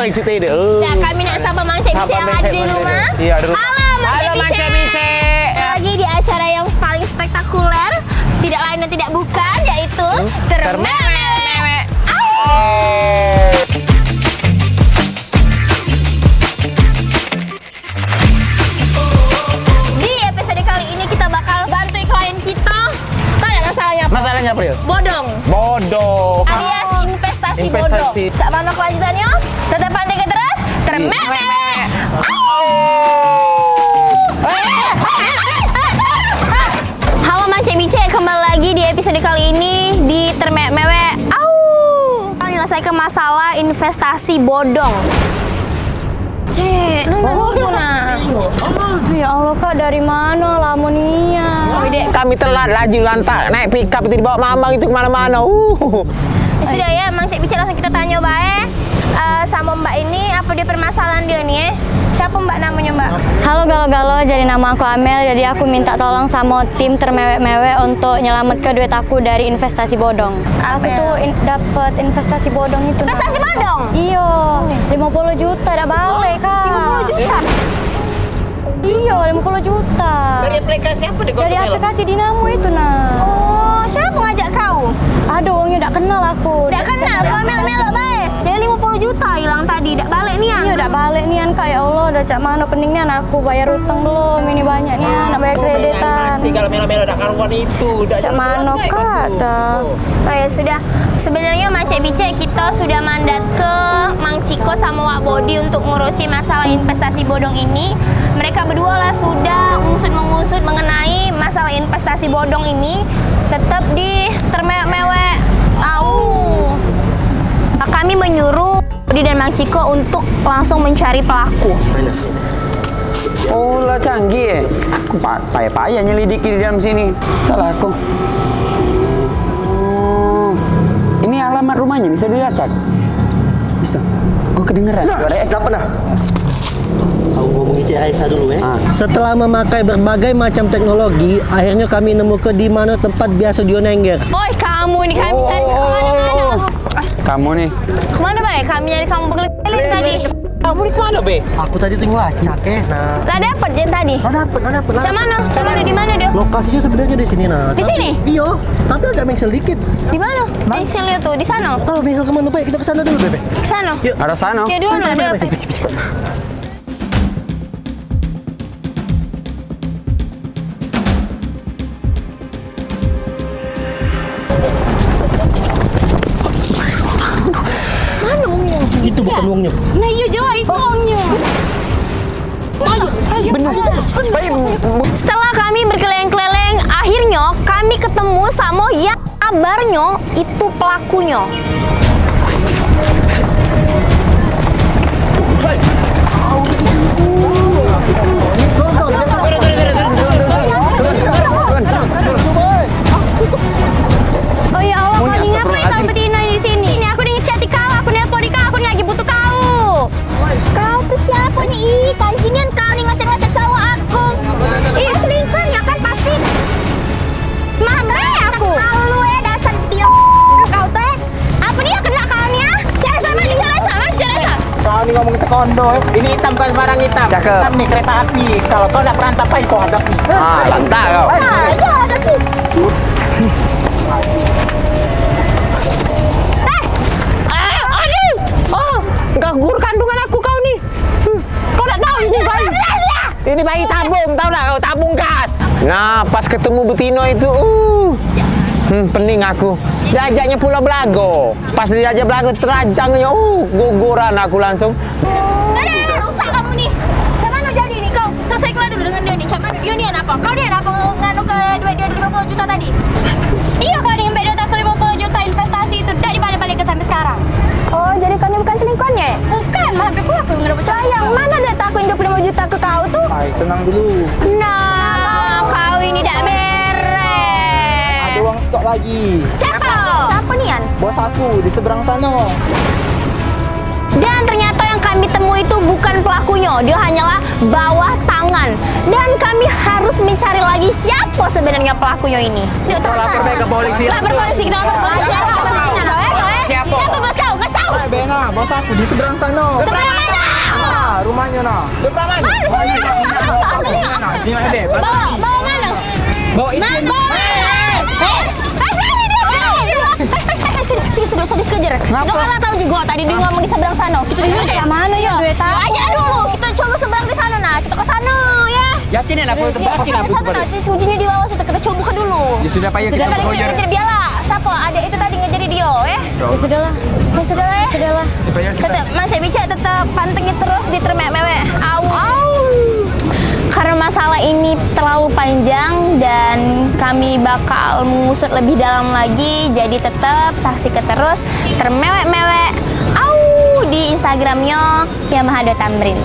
paling cerita ide. Nah, kami nak sapa Mang Cek Bice yang ada di rumah. Iya, di rumah. Halo Mang Cek Bice. Lagi di acara yang paling spektakuler, tidak lain dan tidak bukan, yaitu Termewek. Di episode kali ini kita bakal bantu klien kita. Tahu nggak masalahnya apa? Masalahnya apa ya? Bodong. Bodoh. Alias investasi bodong. Investasi. Cak mana kelanjutannya? Tetap pantengin terus. Termewek. Halo Mang Cek Bice, kembali lagi di episode kali ini di Termewek. Menyelesaikan masalah investasi bodong. Cek, nah. Ya Allah Kak, dari mana lamunia? Kami telat laju lantak naik pickup itu dibawa mamang itu kemana-mana. Sudah ya, Mang Cek Bice langsung kita tanya bae sama Mbak ini apa dia permasalahan dia nih? Siapa Mbak namanya Mbak? Halo Galo-Galo, jadi nama aku Amel. Jadi aku minta tolong sama tim Termewek-mewek untuk nyelamatkan duit aku dari investasi bodong. Aku tuh dapat investasi bodong itu. Investasi bodong? Iya, 50 juta dah balik Kak. 50 juta? Iya, 50 juta. Dari aplikasi apa di Dari aplikasi Dinamo itu nah. Oh, siapa ngajak kau? Aduh, orangnya tak kenal aku. Tidak kenal, kau melok-melok bae. Dia 50 juta hilang tadi, tidak balik nian. Iya, udah balik nian Kak. Ya Allah, udah cak mana pentingnya aku bayar utang belum. Ini banyak nih, nak bayar kreditan. Kalau melo-melo udah karuan itu. Cak mana Kak dah. Oh ya sudah. Sebenarnya Mang Cek Bice kita sudah mandat ke Mang Ciko sama Wak Bodi untuk ngurusi masalah investasi bodong ini. Mereka berdua lah sudah mengusut mengenai masalah investasi bodong ini. Tetap di Termewek. Kami menyuruh Bodi dan Mang Ciko untuk langsung mencari pelaku. Oh lah canggih ya. Aku payah-payah nyelidiki di dalam sini. Salah aku. Ini alamat rumahnya bisa dilacak? Bisa. Oh kedengeran. Gak pernah. Aku ngomongin Cik Raisa dulu ya. Setelah memakai berbagai macam teknologi, akhirnya kami nemukan di mana tempat biasa dia nengger. Oi kamu nih, kami cari kemana-mana. Kamu nih. Kemana baik? Kami nyari kamu berkeliling tadi. Kamu nih kemana be? Aku tadi tuh ngelacak Nah. Lah dapet Jen tadi? Dapet. Cak mana? Di mana dia? Lokasinya sebenarnya di sini nah. Di sini? Iya, tapi agak mengsel dikit. Di mana? Mengsel tuh, di sana. Tahu mengsel kemana baik? Kita ke sana dulu, Bebe. Ke sana. Yuk. Ada sana. Ya dulu ada. Mana uangnya? Itu bukan uangnya. Nah iya Jo, itu uangnya. Setelah kami berkeliling-keliling, akhirnya kami ketemu sama yang kabarnya itu pelakunya. Oh ya Allah, kau ini ngapain kau betina di sini? Ini aku udah ngechat di kau, aku nelpon di kau, aku lagi butuh kau. Kau tuh siapa nih? Ih, kancingin kau nih ngecek-ngecek cowok aku. Ih, selingkuh ya kan pasti. Mana aku? Malu dasar dia kau teh. Apa dia kena kau nih ya? Cara sama. Kau nih ngomongin taekwondo ya. Ini hitam kan barang hitam. Cakep. Hitam nih kereta api. Kalau kau nak perantap apa kau hadapi. Lantak kau. Iya, ada tuh. Enggak guru kandungan aku kau nih. Kau tak tahu ini bayi. Ini bayi tabung, tahu tak kau tabung gas. Nah, pas ketemu betina itu, pening aku. Diajaknya Pulau Belago. Pas diajak Belago terajangnya, guguran aku langsung. Rusak kamu nih. Macam mana jadi nih kau? Selesaikan dulu dengan dia nih. Macam mana? Dia nih apa? Kau dia apa nganu ke duit dia 50 juta tadi? Iya kau dengan duit aku 50 juta investasi itu tidak dibalik-balik ke sampai sekarang. Oh, jadi kau ini bukan selingkuhannya? Bukan, malah sampai pula aku nggak percaya. Yang mana dia takut 25 juta ke kau tuh? Baik, tenang dulu. Nah, kau ini tidak beres. Ada uang stok lagi. Siapa? Siapa nih An? Bos aku di seberang sana. Dan ternyata yang kami temui itu bukan pelakunya, dia hanyalah bawah tangan. Dan kami harus mencari lagi siapa sebenarnya pelakunya ini. Kita lapor baik ke polisi. Lapor polisi, kita lapor polisi. Siapa bos kau? Kas tahu? Benga, bos bos aku di seberang sana. Seberang mana? Ah, rumahnya nah. Sebelah mana? Sini ada. Bawa mana? Bawa ini. Sudah kejar. Kita kan tahu juga tadi dia ngomong di seberang sana. Kita dulu Yang mana ya duit aku? aja dulu. Kita coba seberang di sana nah. Kita ke sana ya. Yakin ya aku tebak Ke sana nah. Kuncinya di bawah situ. Kita coba buka dulu. Ya sudah payah Sudah kita tadi bergoyor. ngejar dia lah. Siapa? Ada itu tadi ngejar dia ya. Ya sudahlah. Ya sudahlah ya. Sudahlah. Tetap Mas Bica tetap pantengin terus di Termewe. Karena masalah ini terlalu panjang dan kami bakal mengusut lebih dalam lagi, jadi tetap saksikan terus Termewe di Instagramnya Yamaha Tamrin.